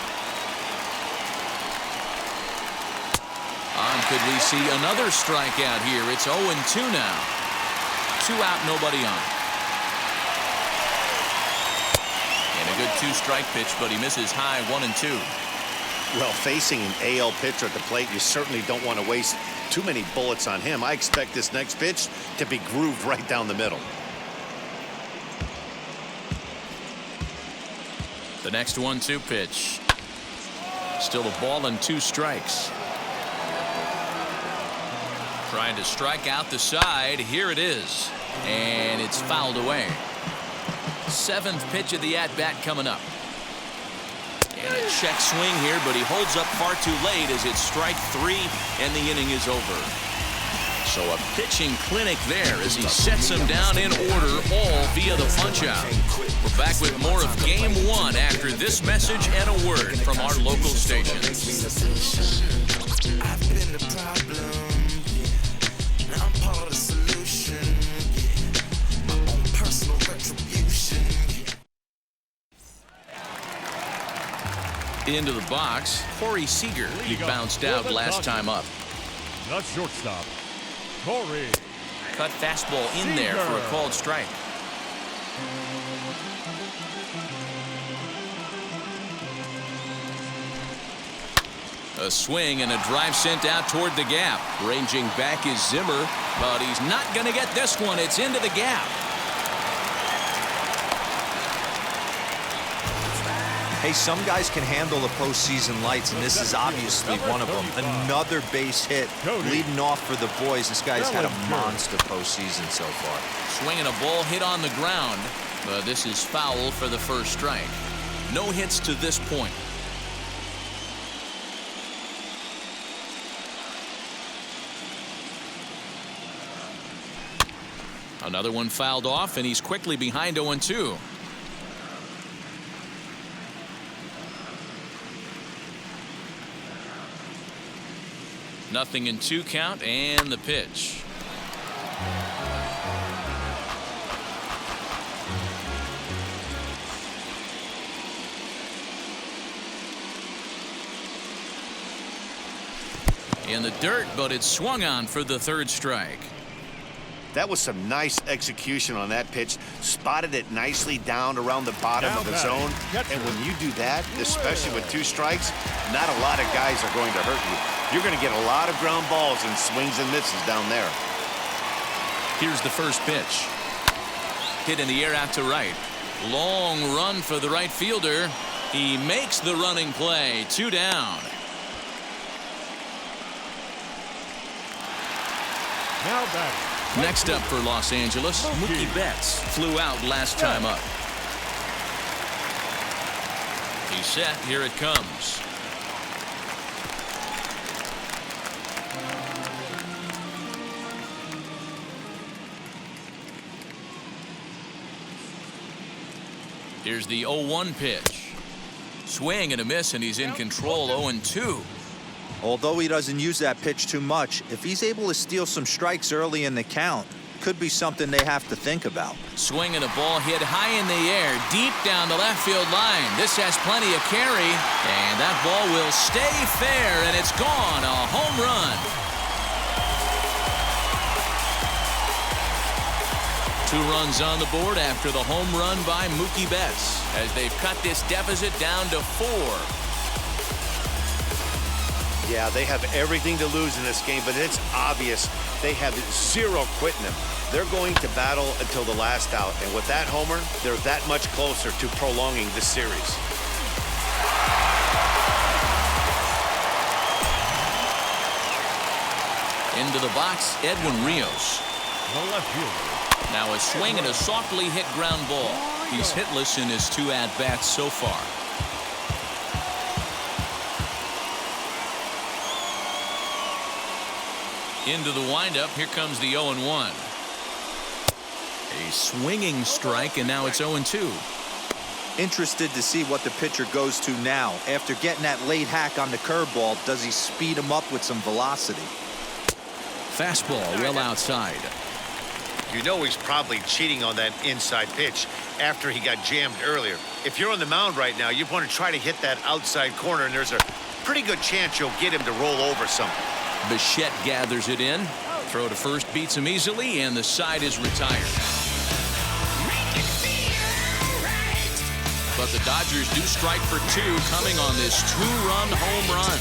Could we see another strikeout here? It's 0-2 now. 2 out, nobody on. And a good 2-strike pitch, but he misses high. 1-2. Well, facing an AL pitcher at the plate, you certainly don't want to waste too many bullets on him. I expect this next pitch to be grooved right down the middle. The next 1-2 pitch. Still a ball and 2 strikes. Trying to strike out the side. Here it is. And it's fouled away. 7th pitch of the at-bat coming up. And a check swing here, but he holds up far too late as it's strike 3 and the inning is over. So a pitching clinic there as he sets him down in order, all via the punch-out. We're back with more of Game 1 after this message and a word from our local station. I've been the problem. Now I'm part of the solution. My own personal retribution. Into the box, Corey Seager. He bounced out last time up. Not shortstop, Corey. Cut fastball in there for a called strike. A swing and a drive sent out toward the gap. Ranging back is Zimmer, but he's not going to get this one. It's into the gap. Hey, some guys can handle the postseason lights, and this is obviously one of them. Another base hit leading off for the boys. This guy's had a monster postseason so far. Swinging a ball hit on the ground, but this is foul for the first strike. No hits to this point. Another one fouled off, and he's quickly behind 0-2. Nothing in 2 count, and the pitch. In the dirt, but it's swung on for the 3rd strike. That was some nice execution on that pitch. Spotted it nicely down around the bottom of the zone. And when you do that, especially with 2 strikes, not a lot of guys are going to hurt you. You're going to get a lot of ground balls and swings and misses down there. Here's the first pitch. Hit in the air out to right. Long run for the right fielder. He makes the running play. 2 down. Now batting. Next up for Los Angeles, Mookie Betts flew out last time up. He's set. Here it comes. Here's the 0-1 pitch. Swing and a miss, and he's in control. 0-2. Although he doesn't use that pitch too much, if he's able to steal some strikes early in the count, could be something they have to think about. Swing and a ball hit high in the air, deep down the left field line. This has plenty of carry, and that ball will stay fair, and it's gone. A home run. 2 runs on the board after the home run by Mookie Betts, as they've cut this deficit down to 4. Yeah, they have everything to lose in this game, but it's obvious they have 0 quitting him. They're going to battle until the last out, and with that homer, they're that much closer to prolonging this series. Into the box, Edwin Rios. The left fielder. Now a swing and a softly hit ground ball. He's hitless in his 2 at-bats so far. Into the windup, here comes the 0-1. A swinging strike, and now it's 0-2. Interested to see what the pitcher goes to now. After getting that late hack on the curveball, does he speed him up with some velocity? Fastball well outside. You know he's probably cheating on that inside pitch after he got jammed earlier. If you're on the mound right now, you want to try to hit that outside corner, and there's a pretty good chance you'll get him to roll over something. Bichette gathers it in. Throw to first beats him easily, and the side is retired. But the Dodgers do strike for 2 coming on this 2-run home run.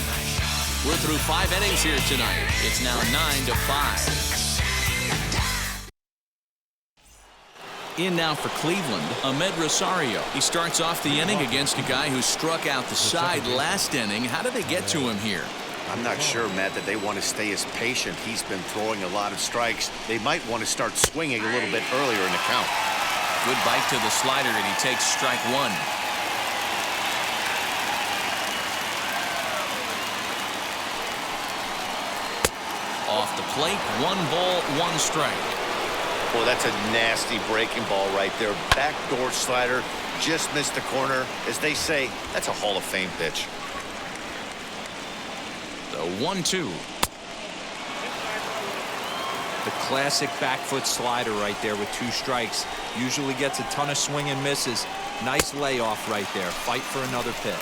We're through 5 innings here tonight. It's now 9-5. In now for Cleveland, Ahmed Rosario. He starts off the inning against a guy who struck out the side last inning. How did they get to him here? I'm not sure, Matt, that they want to stay as patient. He's been throwing a lot of strikes. They might want to start swinging a little bit earlier in the count. Good bite to the slider, and he takes strike 1. Off the plate, 1 ball, 1 strike. Well, that's a nasty breaking ball right there. Backdoor slider, just missed the corner. As they say, that's a Hall of Fame pitch. The 1-2. The classic back foot slider right there with 2 strikes. Usually gets a ton of swing and misses. Nice layoff right there. Fight for another pitch.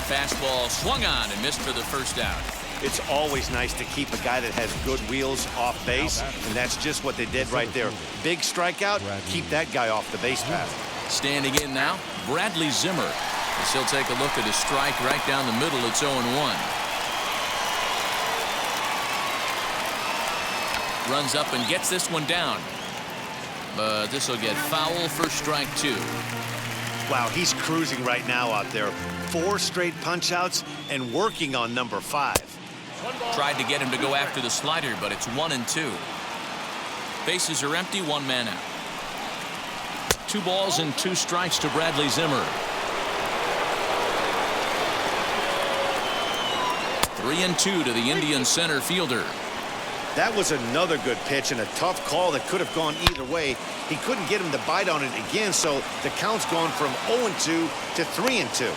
Fastball swung on and missed for the first out. It's always nice to keep a guy that has good wheels off base, and that's just what they did right there. Big strikeout, keep that guy off the base path. Standing in now, Bradley Zimmer. As he'll take a look at his strike right down the middle. It's 0-1. Runs up and gets this one down. But this will get foul for strike 2. Wow, he's cruising right now out there. 4 straight punch-outs and working on number 5. Tried to get him to go after the slider, but it's 1-2. Bases are empty, 1 man out. 2 balls and 2 strikes to Bradley Zimmer. 3-2 to the Indian center fielder. That was another good pitch and a tough call that could have gone either way. He couldn't get him to bite on it again, so the count's gone from 0-2 to 3-2.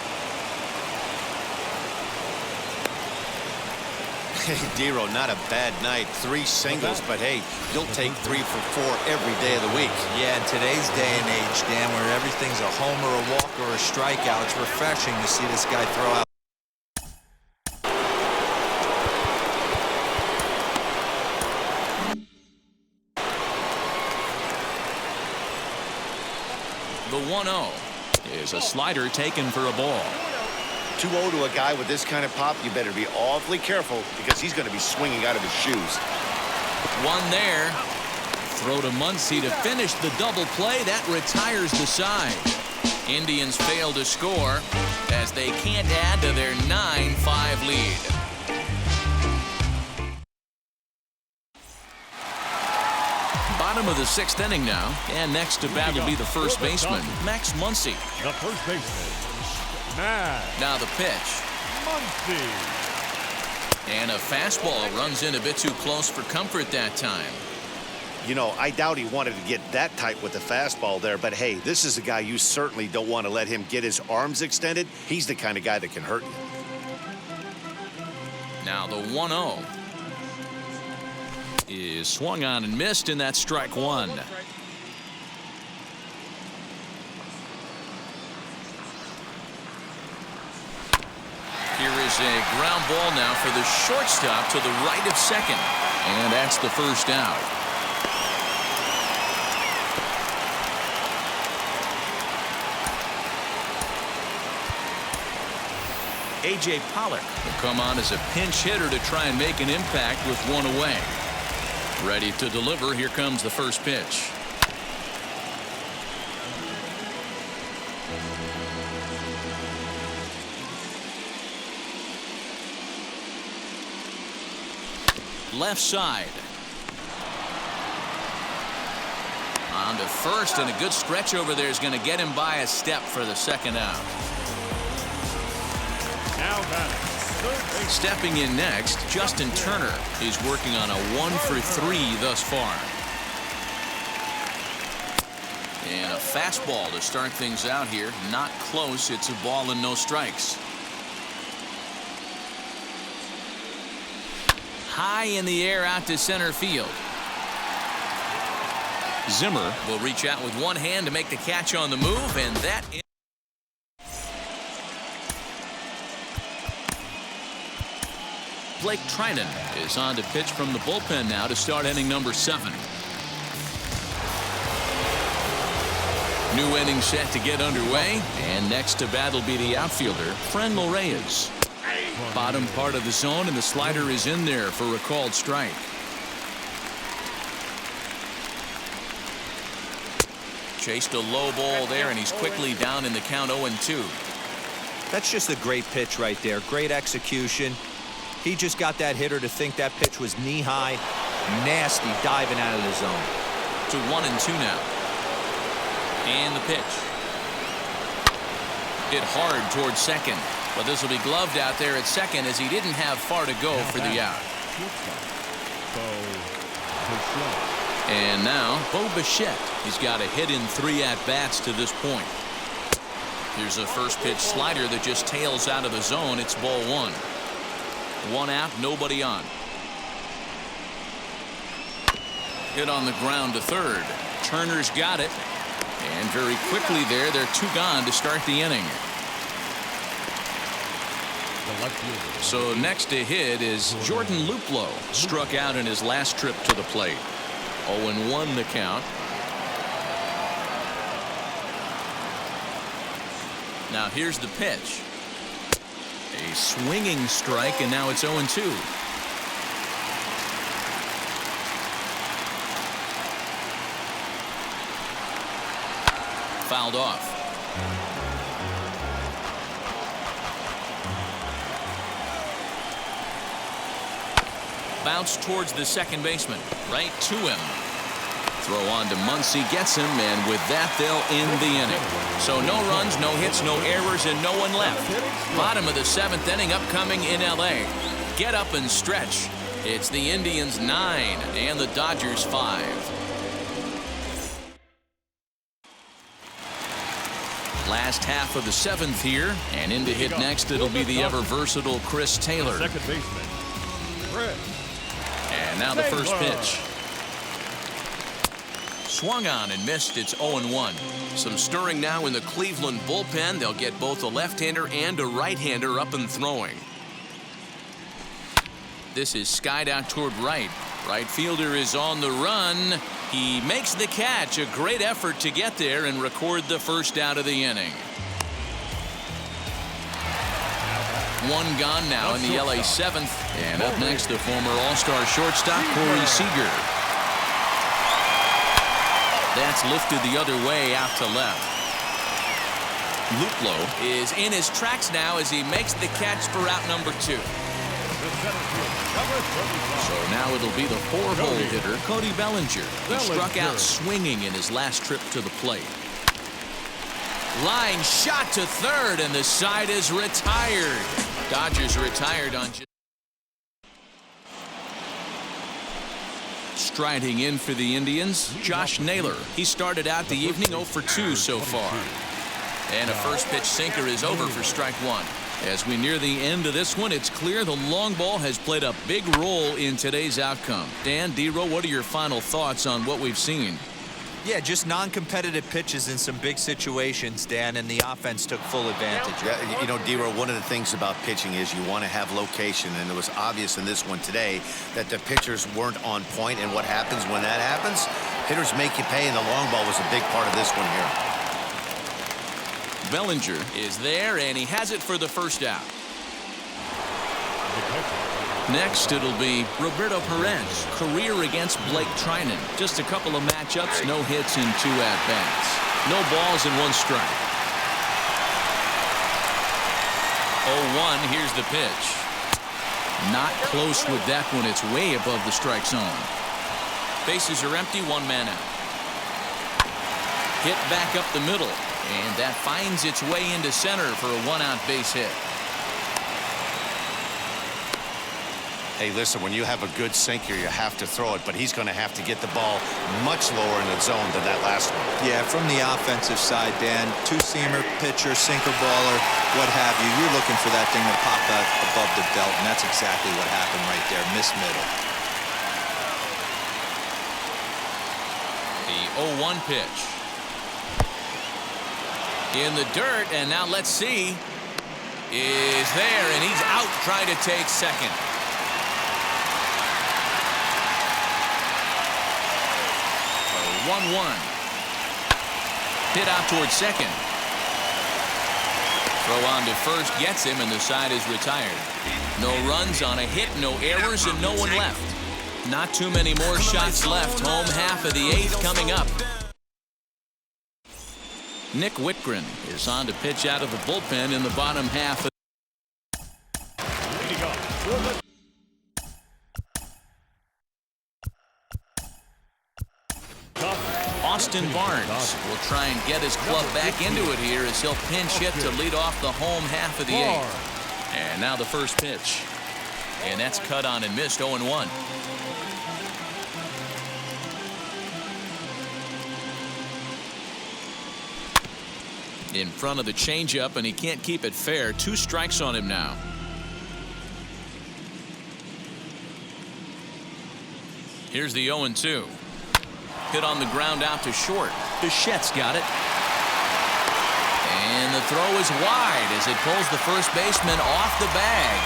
Hey, Dero, not a bad night. 3 singles, but hey, you'll take 3 for 4 every day of the week. Yeah, in today's day and age, Dan, where everything's a homer, a walk, or a strikeout, it's refreshing to see this guy throw out. The 1-0 is a slider taken for a ball. 2-0 to a guy with this kind of pop, you better be awfully careful because he's going to be swinging out of his shoes. 1 there. Throw to Muncy to finish the double play. That retires the side. Indians fail to score as they can't add to their 9-5 lead. Bottom of the 6th inning now, and next to bat will be the first baseman, Max Muncy. The first baseman, Max. Now the pitch. Muncy. And a fastball runs in a bit too close for comfort that time. You know, I doubt he wanted to get that tight with the fastball there, but hey, this is a guy you certainly don't want to let him get his arms extended. He's the kind of guy that can hurt you. Now the 1-0 is swung on and missed, and that's strike 1. Here is a ground ball now for the shortstop to the right of second, and that's the first out. A.J. Pollock will come on as a pinch hitter to try and make an impact with 1 away. Ready to deliver. Here comes the first pitch. Left side. On to first, and a good stretch over there is going to get him by a step for the second out. Now batting, third base. Stepping in next, Justin Turner is working on a 1-for-3 thus far. And a fastball to start things out here. Not close. It's a ball and no strikes. High in the air out to center field. Zimmer will reach out with one hand to make the catch on the move, and that is Blake Trinan is on to pitch from the bullpen now to start inning number 7. New inning set to get underway, and next to bat will be the outfielder, Franmil Reyes. Bottom part of the zone, and the slider is in there for a called strike. Chased a low ball there, and he's quickly down in the count 0-2. That's just a great pitch right there. Great execution. He just got that hitter to think that pitch was knee-high. Nasty diving out of the zone. To 1-2 now. And the pitch. Hit hard towards second. But this will be gloved out there at second, as he didn't have far to go for the out. And now, Bo Bichette. He's got a hit in 3 at-bats to this point. Here's a first pitch slider that just tails out of the zone. It's ball 1. 1 out, nobody on. Hit on the ground to third. Turner's got it. And very quickly there, they're 2 gone to start the inning. So next to hit is Jordan Luplow. Struck out in his last trip to the plate. 0-1 the count. Now here's the pitch. A swinging strike, and now it's 0-2. Fouled off. Bounce towards the second baseman. Right to him. Throw on to Muncy, gets him, and with that they'll end the inning. So no runs, no hits, no errors, and no one left. Bottom of the 7th inning upcoming in LA. Get up and stretch. It's the Indians 9 and the Dodgers 5. Last half of the 7th here, and in to hit next it'll be the ever versatile Chris Taylor. Second baseman, Chris. And now the first pitch. Swung on and missed. It's 0-1. Some stirring now in the Cleveland bullpen. They'll get both a left-hander and a right-hander up and throwing. This is skied out toward right. Right fielder is on the run. He makes the catch. A great effort to get there and record the first out of the inning. 1 gone now in the LA 7th. And up next, the former All-Star shortstop, Corey Seager. That's lifted the other way out to left. Luplow is in his tracks now as he makes the catch for out number 2. So now it'll be the 4-hole hitter, Cody Bellinger. He struck out swinging in his last trip to the plate. Line shot to third, and the side is retired. Dodgers retired on. Striding in for the Indians, Josh Naylor. He started out the evening 0 for 2 so far. And a first pitch sinker is over for strike 1. As we near the end of this one, it's clear the long ball has played a big role in today's outcome. Dan, D-Row, what are your final thoughts on what we've seen? Yeah, just non-competitive pitches in some big situations, Dan, and the offense took full advantage. Yeah, you know, D-Row, one of the things about pitching is you want to have location, and it was obvious in this one today that the pitchers weren't on point, and what happens when that happens? Hitters make you pay, and the long ball was a big part of this one here. Bellinger is there, and he has it for the first out. next, it'll be Roberto Perez. Career against Blake Trinan. Just a couple of matchups, no hits in 2 at-bats. No balls and 1 strike. 0-1, here's the pitch. Not close with that one. It's way above the strike zone. Bases are empty, 1 man out. Hit back up the middle, and that finds its way into center for a 1-out base hit. Hey, listen, when you have a good sinker, you have to throw it, but he's going to have to get the ball much lower in the zone than that last one. Yeah, from the offensive side, Dan, 2-seamer, pitcher, sinker baller, what have you. You're looking for that thing to pop out above the belt, and that's exactly what happened right there. Miss middle. The 0-1 pitch. In the dirt, and now let's see. Is there, and he's out trying to take second. 1-1. Hit out towards second. Throw on to first gets him, and the side is retired. No runs on a hit, no errors, and no one left. Not too many more shots left. Home half of the 8th coming up. Nick Whitgren is on to pitch out of the bullpen in the bottom half. Austin Barnes will try and get his club back into it here as he'll pinch hit to lead off the home half of the 8th. And now the first pitch. And that's cut on and missed. 0-1. In front of the changeup, and he can't keep it fair. 2 strikes on him now. Here's the 0-2. Hit on the ground out to short. Bichette's got it. And the throw is wide as it pulls the first baseman off the bag.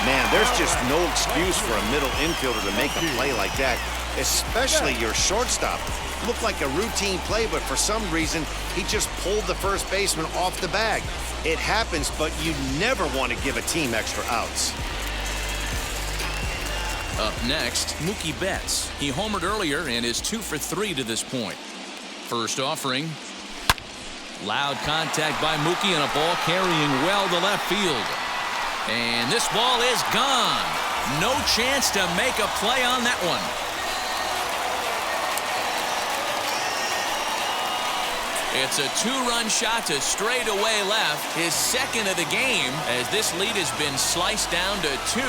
Man, there's just no excuse for a middle infielder to make a play like that, especially your shortstop. Looked like a routine play, but for some reason, he just pulled the first baseman off the bag. It happens, but you never want to give a team extra outs. Up next, Mookie Betts. He homered earlier and is 2 for 3 to this point. First offering. Loud contact by Mookie and a ball carrying well to left field. And this ball is gone. No chance to make a play on that one. It's a 2-run shot to straightaway left. His second of the game as this lead has been sliced down to 2.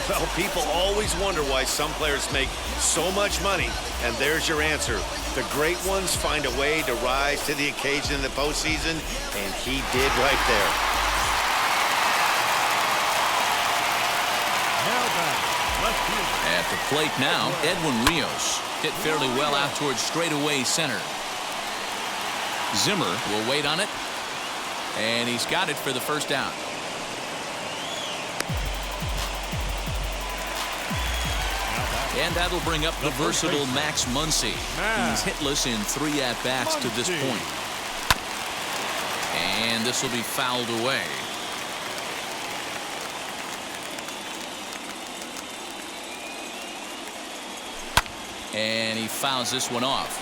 Well, people always wonder why some players make so much money, and there's your answer. The great ones find a way to rise to the occasion in the postseason, and he did right there. At the plate now, Edwin Rios. Hit fairly well out towards straightaway center. Zimmer will wait on it, and he's got it for the first out. And that'll bring up the versatile Max Muncy. He's hitless in 3 at-bats to this point. And this will be fouled away. And he fouls this one off.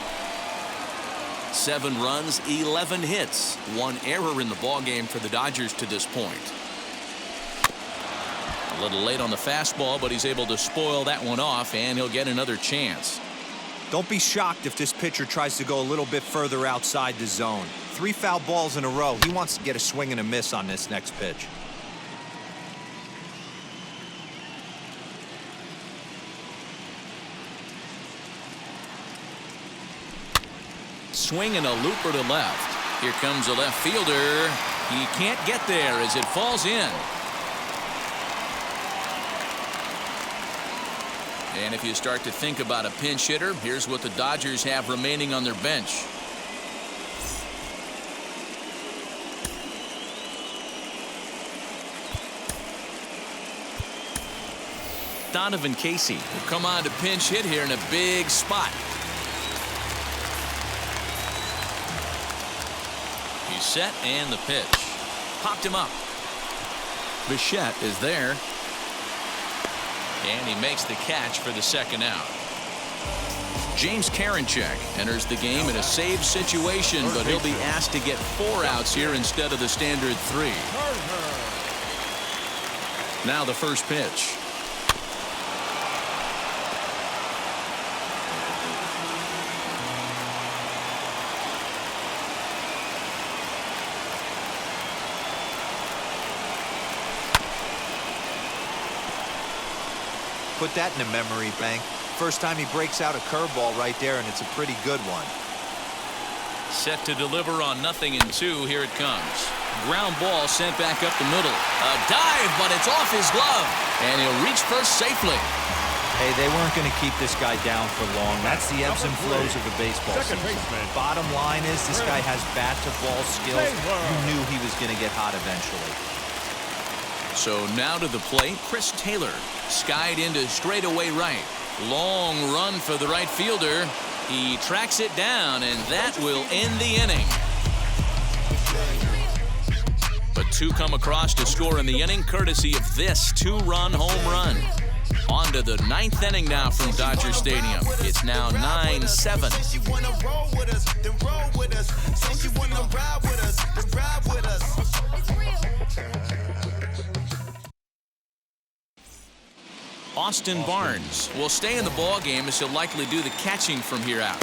7 runs, 11 hits. 1 error in the ballgame for the Dodgers to this point. A little late on the fastball, but he's able to spoil that one off, and he'll get another chance. Don't be shocked if this pitcher tries to go a little bit further outside the zone. 3 foul balls in a row. He wants to get a swing and a miss on this next pitch. Swing and a looper to left. Here comes a left fielder. He can't get there as it falls in. And if you start to think about a pinch hitter, here's what the Dodgers have remaining on their bench. Donovan Casey will come on to pinch hit here in a big spot. He's set and the pitch. Popped him up. Bichette is there. And he makes the catch for the second out. James Karinchak enters the game in a save situation, but he'll be asked to get 4 outs here instead of the standard 3. Now the first pitch. Put that in a memory bank. First time he breaks out a curveball right there, and it's a pretty good one. Set to deliver on 0-2. Here it comes. Ground ball sent back up the middle. A dive, but it's off his glove. And he'll reach first safely. Hey, they weren't going to keep this guy down for long. That's the ebbs and flows of a baseball season. Bottom line is this guy has bat-to-ball skills. You knew he was going to get hot eventually. So now to the plate, Chris Taylor. Skied into straightaway right. Long run for the right fielder. He tracks it down, and that will end the inning. But 2 come across to score in the inning, courtesy of this 2-run home run. On to the 9th inning now from Dodger Stadium. It's now 9-7. Austin Barnes will stay in the ball game as he'll likely do the catching from here out.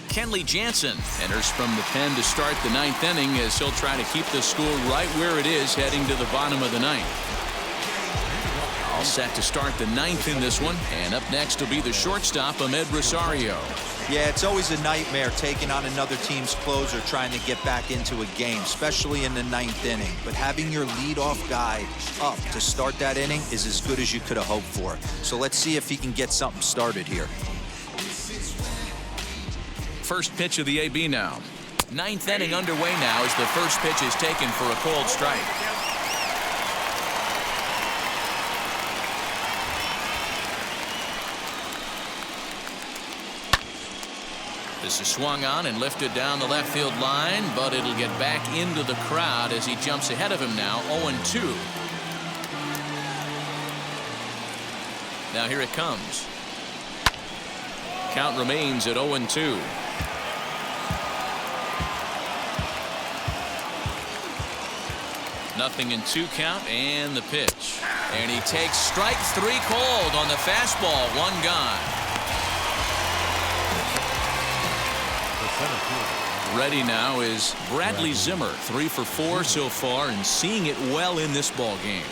Kenley Jansen enters from the pen to start the ninth inning as he'll try to keep the score right where it is heading to the bottom of the ninth. All set to start the ninth in this one, and up next will be the shortstop, Ahmed Rosario. Yeah, it's always a nightmare taking on another team's closer trying to get back into a game, especially in the ninth inning. But having your leadoff guy up to start that inning is as good as you could have hoped for. So let's see if he can get something started here. First pitch of the AB now. Ninth inning underway now as the first pitch is taken for a cold strike. This is swung on and lifted down the left field line, but it'll get back into the crowd as he jumps ahead of him now, 0-2. Now here it comes. Count remains at 0-2. Nothing in 2 count, and the pitch. And he takes strike 3 cold on the fastball, 1 gone. Ready now is Bradley Zimmer, 3 for 4 so far and seeing it well in this ball game.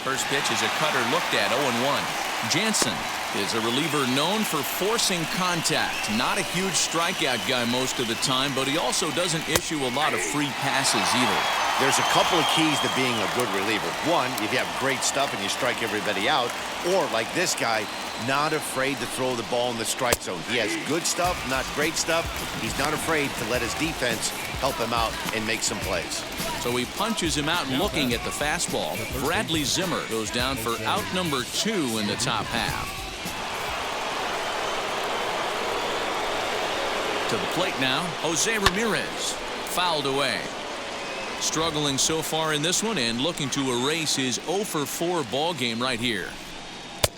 First pitch is a cutter looked at, 0-1. Jansen is a reliever known for forcing contact. Not a huge strikeout guy most of the time, but he also doesn't issue a lot of free passes either. There's a couple of keys to being a good reliever. One, if you have great stuff and you strike everybody out, or like this guy, not afraid to throw the ball in the strike zone. He has good stuff, not great stuff. He's not afraid to let his defense help him out and make some plays. So he punches him out looking at the fastball. Bradley Zimmer goes down for out number 2 in the top half. To the plate now, Jose Ramirez. Fouled away. Struggling so far in this one and looking to erase his 0 for 4 ball game right here.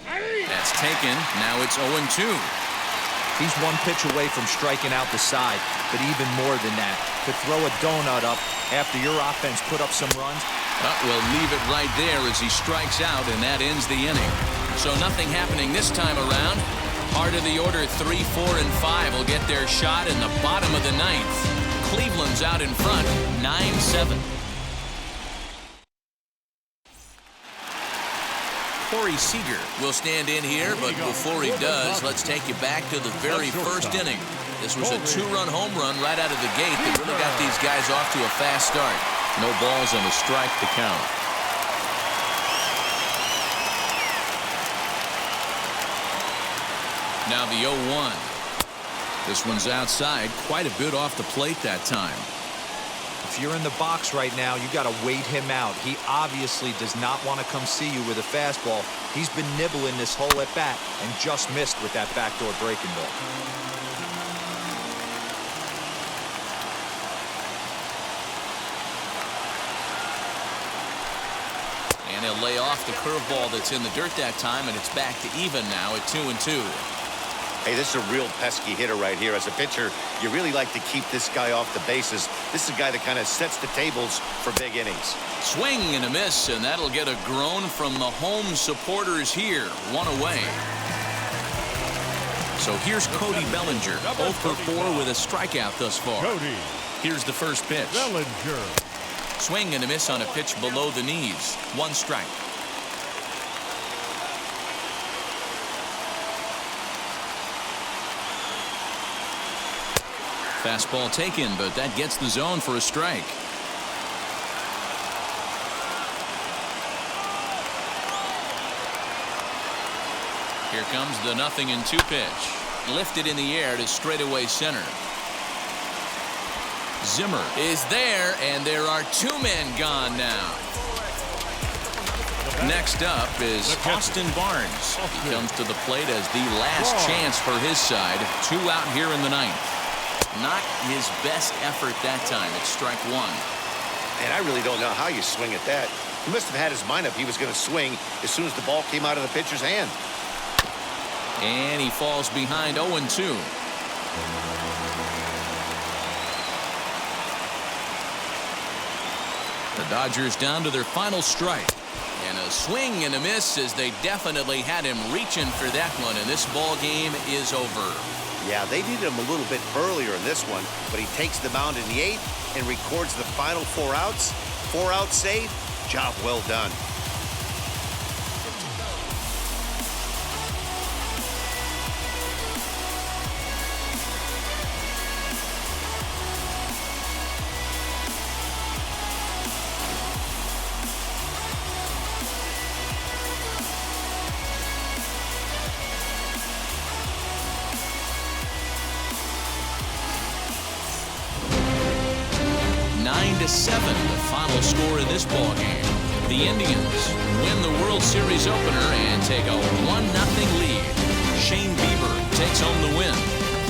That's taken. Now it's 0-2. He's 1 pitch away from striking out the side, but even more than that, to throw a donut up after your offense put up some runs. We'll leave it right there as he strikes out, and that ends the inning. So nothing happening this time around. Heart of the order 3, 4, and 5 will get their shot in the bottom of the ninth. Cleveland's out in front, 9-7. Corey Seager will stand in here, but before he does, let's take you back to the very first inning. This was a 2-run home run right out of the gate that really got these guys off to a fast start. No balls and a strike to count. Now the 0-1. This one's outside, quite a bit off the plate that time. If you're in the box right now, you got to wait him out. He obviously does not want to come see you with a fastball. He's been nibbling this whole at bat and just missed with that backdoor breaking ball. And he'll lay off the curveball that's in the dirt that time, and it's back to even now at 2-2. Hey, this is a real pesky hitter right here. As a pitcher, you really like to keep this guy off the bases. This is a guy that kind of sets the tables for big innings. Swing and a miss, and that'll get a groan from the home supporters here. 1 away. So here's Cody Bellinger, 0 for 4 with a strikeout thus far. Cody. Here's the first pitch. Bellinger. Swing and a miss on a pitch below the knees. 1 strike. Fastball taken, but that gets the zone for a strike. Here comes the 0-2 pitch. Lifted in the air to straightaway center. Zimmer is there, and there are 2 men gone now. Next up is Austin Barnes. He comes to the plate as the last chance for his side. 2 out here in the ninth. Not his best effort that time. It's strike 1. And I really don't know how you swing at that. He must have had his mind up he was going to swing as soon as the ball came out of the pitcher's hand. And he falls behind 0-2. The Dodgers down to their final strike. And a swing and a miss as they definitely had him reaching for that one. And this ball game is over. Yeah, they needed him a little bit earlier in this one, but he takes the mound in the 8th and records the final 4 outs. 4-out save. Job well done. To 7, the final score in this ballgame. The Indians win the World Series opener and take a 1-0 lead. Shane Bieber takes home the win.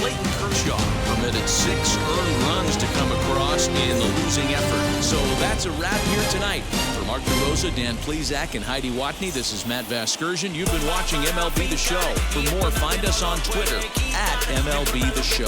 Clayton Kershaw permitted 6 earned runs to come across in the losing effort. So that's a wrap here tonight. For Mark DeRosa, Dan Plesac, and Heidi Watney, this is Matt Vasgersian. You've been watching MLB The Show. For more, find us on Twitter at MLB The Show.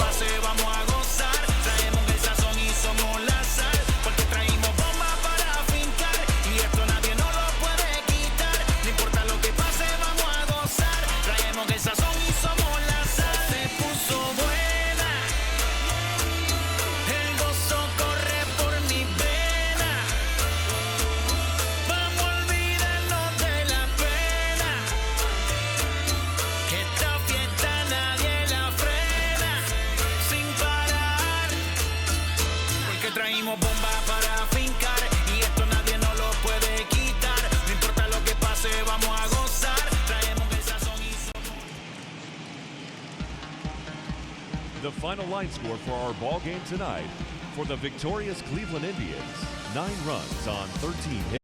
The final line score for our ball game tonight: for the victorious Cleveland Indians, 9 runs on 13 hits.